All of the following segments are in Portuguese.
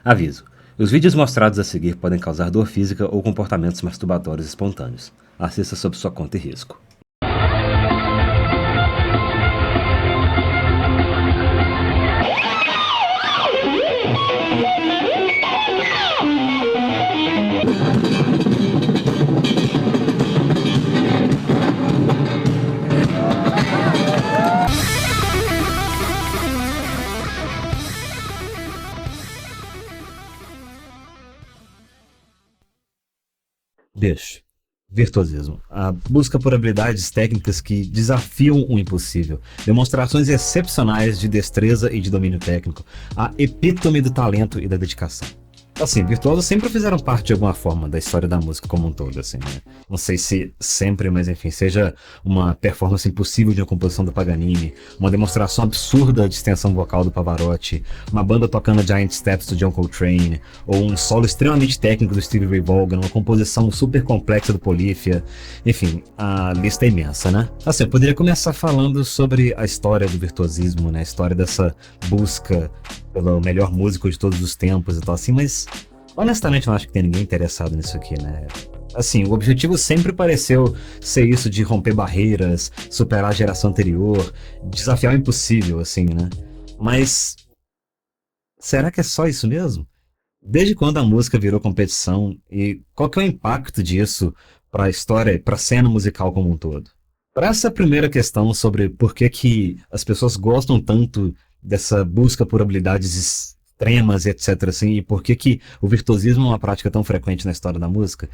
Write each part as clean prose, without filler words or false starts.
Aviso: os vídeos mostrados a seguir podem causar dor física ou comportamentos masturbatórios espontâneos. Assista sob sua conta e risco. Bicho, virtuosismo. A busca por habilidades técnicas que desafiam o impossível. Demonstrações excepcionais de destreza e de domínio técnico. A epítome do talento e da dedicação. Assim, virtuosos sempre fizeram parte de alguma forma da história da música como um todo, assim, né? Não sei se sempre, mas enfim, seja uma performance impossível de uma composição do Paganini, uma demonstração absurda de extensão vocal do Pavarotti, uma banda tocando Giant Steps do John Coltrane, ou um solo extremamente técnico do Stevie Ray Vaughan, uma composição super complexa do Polyphia, enfim, a lista é imensa, né? Assim, eu poderia começar falando sobre a história do virtuosismo, né? A história dessa busca pelo melhor músico de todos os tempos e tal assim, mas honestamente eu não acho que tem ninguém interessado nisso aqui, né? Assim, o objetivo sempre pareceu ser isso de romper barreiras, superar a geração anterior, desafiar o impossível, assim, né? Mas será que é só isso mesmo? Desde quando a música virou competição e qual que é o impacto disso para a história, para a cena musical como um todo? Para essa primeira questão sobre por que que as pessoas gostam tanto dessa busca por habilidades extremas, etc, assim, e por que que o virtuosismo é uma prática tão frequente na história da música,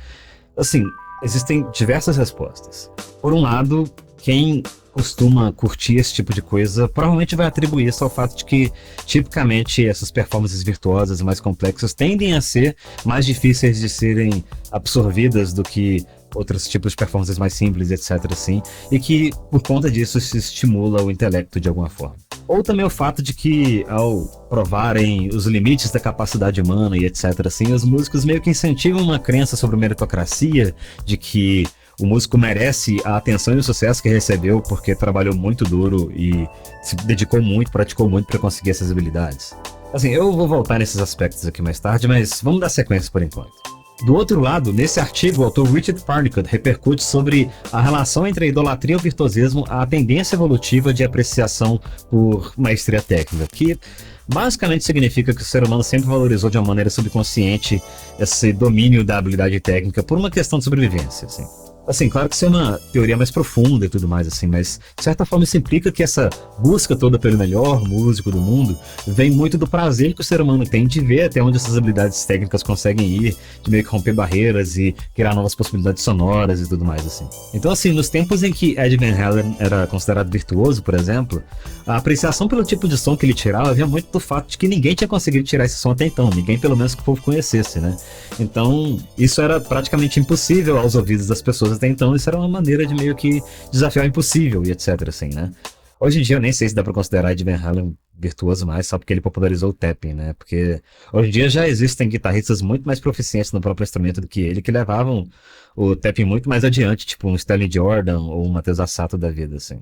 assim, existem diversas respostas. Por um lado, quem costuma curtir esse tipo de coisa provavelmente vai atribuir isso ao fato de que, tipicamente, essas performances virtuosas mais complexas tendem a ser mais difíceis de serem absorvidas do que outros tipos de performances mais simples, etc, assim, e que, por conta disso, se estimula o intelecto de alguma forma. Ou também o fato de que, ao provarem os limites da capacidade humana e etc, assim, os músicos meio que incentivam uma crença sobre meritocracia, de que o músico merece a atenção e o sucesso que recebeu porque trabalhou muito duro e se dedicou muito, praticou muito para conseguir essas habilidades. Assim, eu vou voltar nesses aspectos aqui mais tarde, mas vamos dar sequência por enquanto. Do outro lado, nesse artigo, o autor Richard Parnicott repercute sobre a relação entre a idolatria e o virtuosismo, a tendência evolutiva de apreciação por maestria técnica, que basicamente significa que o ser humano sempre valorizou de uma maneira subconsciente esse domínio da habilidade técnica por uma questão de sobrevivência, assim. Assim, claro que isso é uma teoria mais profunda e tudo mais, assim, mas de certa forma isso implica que essa busca toda pelo melhor músico do mundo vem muito do prazer que o ser humano tem de ver até onde essas habilidades técnicas conseguem ir, de meio que romper barreiras e criar novas possibilidades sonoras e tudo mais, assim. Então, assim, nos tempos em que Ed Van Halen era considerado virtuoso, por exemplo, a apreciação pelo tipo de som que ele tirava vinha muito do fato de que ninguém tinha conseguido tirar esse som até então, ninguém pelo menos que o povo conhecesse, né? Então, isso era praticamente impossível aos ouvidos das pessoas até então, isso era uma maneira de meio que desafiar o impossível e etc, assim, né? Hoje em dia eu nem sei se dá pra considerar Ed Van Halen virtuoso mais, só porque ele popularizou o tapping, né? Porque hoje em dia já existem guitarristas muito mais proficientes no próprio instrumento do que ele, que levavam o tapping muito mais adiante, tipo um Stanley Jordan ou um Matheus Assato da vida, assim.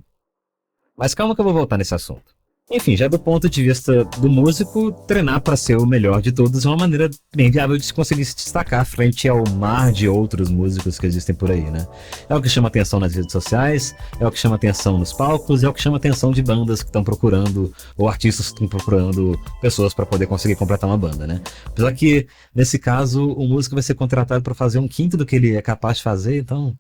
Mas calma que eu vou voltar nesse assunto. Enfim, já do ponto de vista do músico, treinar para ser o melhor de todos é uma maneira bem viável de se conseguir se destacar frente ao mar de outros músicos que existem por aí, né? É o que chama atenção nas redes sociais, é o que chama atenção nos palcos, é o que chama atenção de bandas que estão procurando, ou artistas que estão procurando pessoas para poder conseguir completar uma banda, né? Apesar que, nesse caso, o músico vai ser contratado para fazer um quinto do que ele é capaz de fazer, então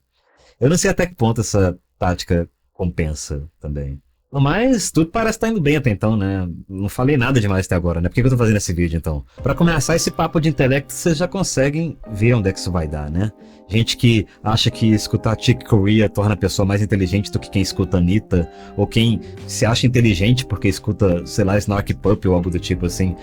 eu não sei até que ponto essa tática compensa também. Mas tudo parece estar indo bem até então, né? Não falei nada demais até agora, né? Por que eu tô fazendo esse vídeo, então? Pra começar esse papo de intelecto, vocês já conseguem ver onde é que isso vai dar, né? Gente que acha que escutar Chick Corea torna a pessoa mais inteligente do que quem escuta Anitta, ou quem se acha inteligente porque escuta, sei lá, Snark Puppy ou algo do tipo assim.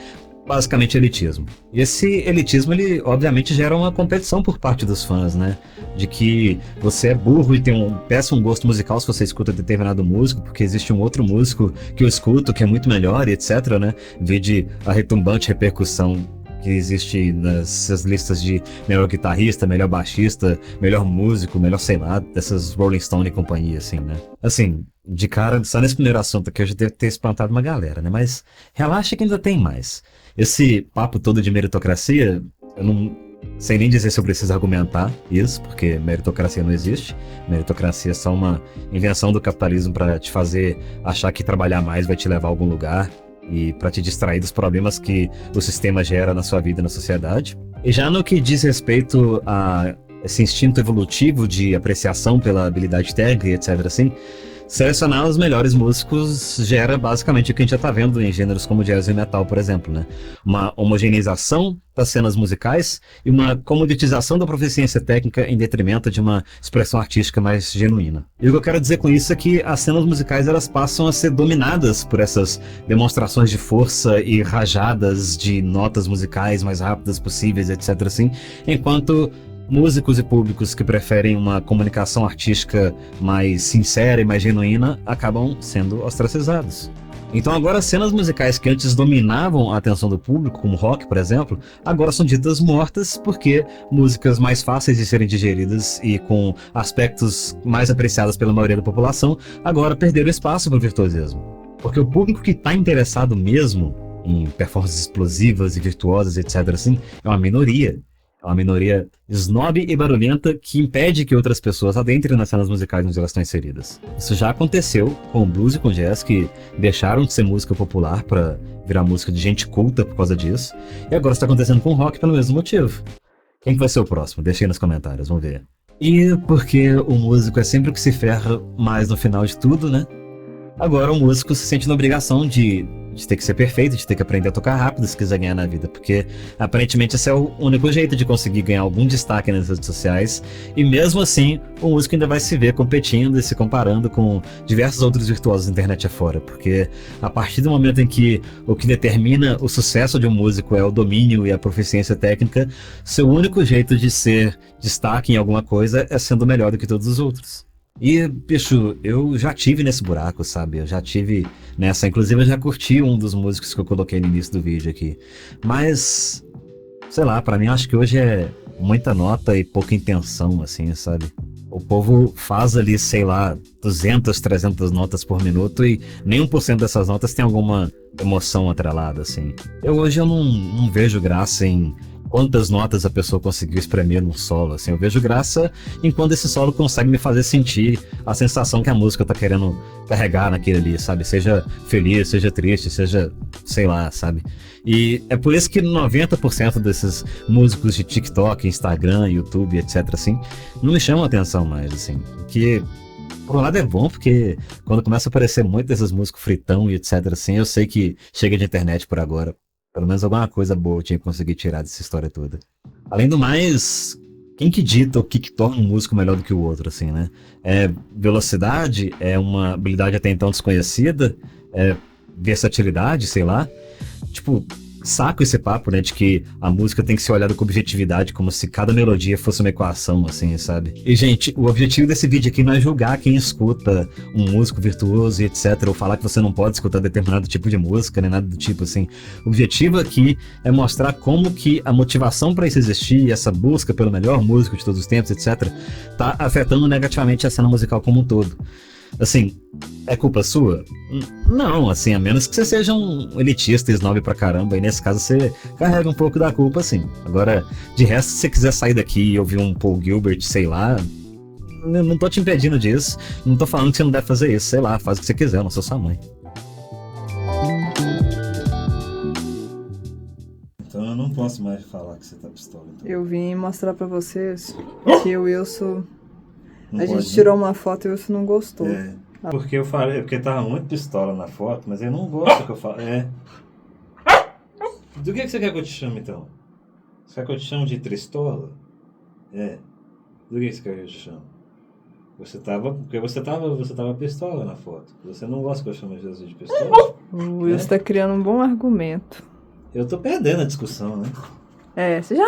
Basicamente elitismo. E esse elitismo, ele obviamente gera uma competição por parte dos fãs, né? De que você é burro e tem um péssimo gosto musical se você escuta determinado músico, porque existe um outro músico que eu escuto que é muito melhor e etc, né? Vide a retumbante repercussão que existe nessas listas de melhor guitarrista, melhor baixista, melhor músico, melhor sei lá, dessas Rolling Stone e companhia, assim, né? Assim, de cara, só nesse primeiro assunto aqui eu já devo ter espantado uma galera, né? Mas relaxa que ainda tem mais. Esse papo todo de meritocracia, eu não sei nem dizer se eu preciso argumentar isso, porque meritocracia não existe. Meritocracia é só uma invenção do capitalismo para te fazer achar que trabalhar mais vai te levar a algum lugar e para te distrair dos problemas que o sistema gera na sua vida e na sociedade. E já no que diz respeito a esse instinto evolutivo de apreciação pela habilidade técnica e etc. assim, selecionar os melhores músicos gera basicamente o que a gente já está vendo em gêneros como jazz e metal, por exemplo, né? Uma homogeneização das cenas musicais e uma comoditização da proficiência técnica em detrimento de uma expressão artística mais genuína. E o que eu quero dizer com isso é que as cenas musicais elas passam a ser dominadas por essas demonstrações de força e rajadas de notas musicais mais rápidas possíveis, etc. assim, enquanto músicos e públicos que preferem uma comunicação artística mais sincera e mais genuína acabam sendo ostracizados. Então agora cenas musicais que antes dominavam a atenção do público, como rock, por exemplo, agora são ditas mortas porque músicas mais fáceis de serem digeridas e com aspectos mais apreciados pela maioria da população agora perderam espaço para o virtuosismo. Porque o público que está interessado mesmo em performances explosivas e virtuosas, etc. assim, é uma minoria. É uma minoria snob e barulhenta que impede que outras pessoas adentrem nas cenas musicais onde elas estão inseridas. Isso já aconteceu com blues e com jazz, que deixaram de ser música popular para virar música de gente culta por causa disso. E agora está acontecendo com rock pelo mesmo motivo. Quem que vai ser o próximo? Deixa aí nos comentários, vamos ver. E porque o músico é sempre o que se ferra mais no final de tudo, né? Agora o músico se sente na obrigação de ter que ser perfeito, de ter que aprender a tocar rápido se quiser ganhar na vida, porque aparentemente esse é o único jeito de conseguir ganhar algum destaque nas redes sociais, e mesmo assim o músico ainda vai se ver competindo e se comparando com diversos outros virtuosos da internet afora, porque a partir do momento em que o que determina o sucesso de um músico é o domínio e a proficiência técnica, seu único jeito de ser destaque em alguma coisa é sendo melhor do que todos os outros. E, bicho, eu já tive nesse buraco, sabe? Eu já tive nessa. Inclusive, eu já curti um dos músicos que eu coloquei no início do vídeo aqui. Mas, sei lá, pra mim, acho que hoje é muita nota e pouca intenção, assim, sabe? O povo faz ali, sei lá, 200, 300 notas por minuto e nem 1% dessas notas tem alguma emoção atrelada, assim. Hoje eu não vejo graça em quantas notas a pessoa conseguiu espremer num solo, assim. Eu vejo graça em quando esse solo consegue me fazer sentir a sensação que a música tá querendo carregar naquele ali, sabe? Seja feliz, seja triste, seja, sei lá, sabe? E é por isso que 90% desses músicos de TikTok, Instagram, YouTube, etc, assim, não me chamam a atenção mais, assim. Que, por um lado é bom, porque quando começa a aparecer muito desses músicos fritão e etc, assim, eu sei que chega de internet por agora. Pelo menos alguma coisa boa eu tinha que conseguir tirar dessa história toda. Além do mais, quem que dita o que torna um músico melhor do que o outro, assim, né? É velocidade? É uma habilidade até então desconhecida? É versatilidade, sei lá? Tipo, saco esse papo, né, de que a música tem que ser olhada com objetividade, como se cada melodia fosse uma equação, assim, sabe? E, gente, o objetivo desse vídeo aqui não é julgar quem escuta um músico virtuoso e etc, ou falar que você não pode escutar determinado tipo de música, nem nada do tipo, assim. O objetivo aqui é mostrar como que a motivação para isso existir, essa busca pelo melhor músico de todos os tempos, etc, tá afetando negativamente a cena musical como um todo. Assim, é culpa sua? Não, assim, a menos que você seja um elitista e snob pra caramba, e nesse caso você carrega um pouco da culpa, assim. Agora, de resto, se você quiser sair daqui e ouvir um Paul Gilbert, sei lá, não tô te impedindo disso, não tô falando que você não deve fazer isso, sei lá, faz o que você quiser, eu não sou sua mãe. Então eu não posso mais falar que você tá pistola. Então. Eu vim mostrar pra vocês que o Wilson... Não a pode, gente tirou uma foto e o Wilson não gostou. É, porque eu falei, porque tava muito pistola na foto, mas eu não gosto que eu falo. É. Do que você quer que eu te chame então? Você quer que eu te chame de tristola? É. Do que você quer que eu te chame? Porque você tava pistola na foto. Você não gosta que eu chame Jesus de pistola? O Wilson tá criando um bom argumento. Eu tô perdendo a discussão, né? É, você já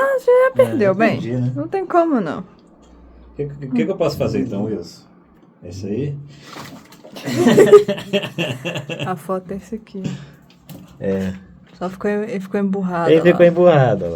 perdeu, bem. Perdi, né? Não tem como, não. O que eu posso fazer então, Wilson? É isso aí? A foto é esse aqui. É. Só ele ficou emburrado. Ele ficou emburrado lá.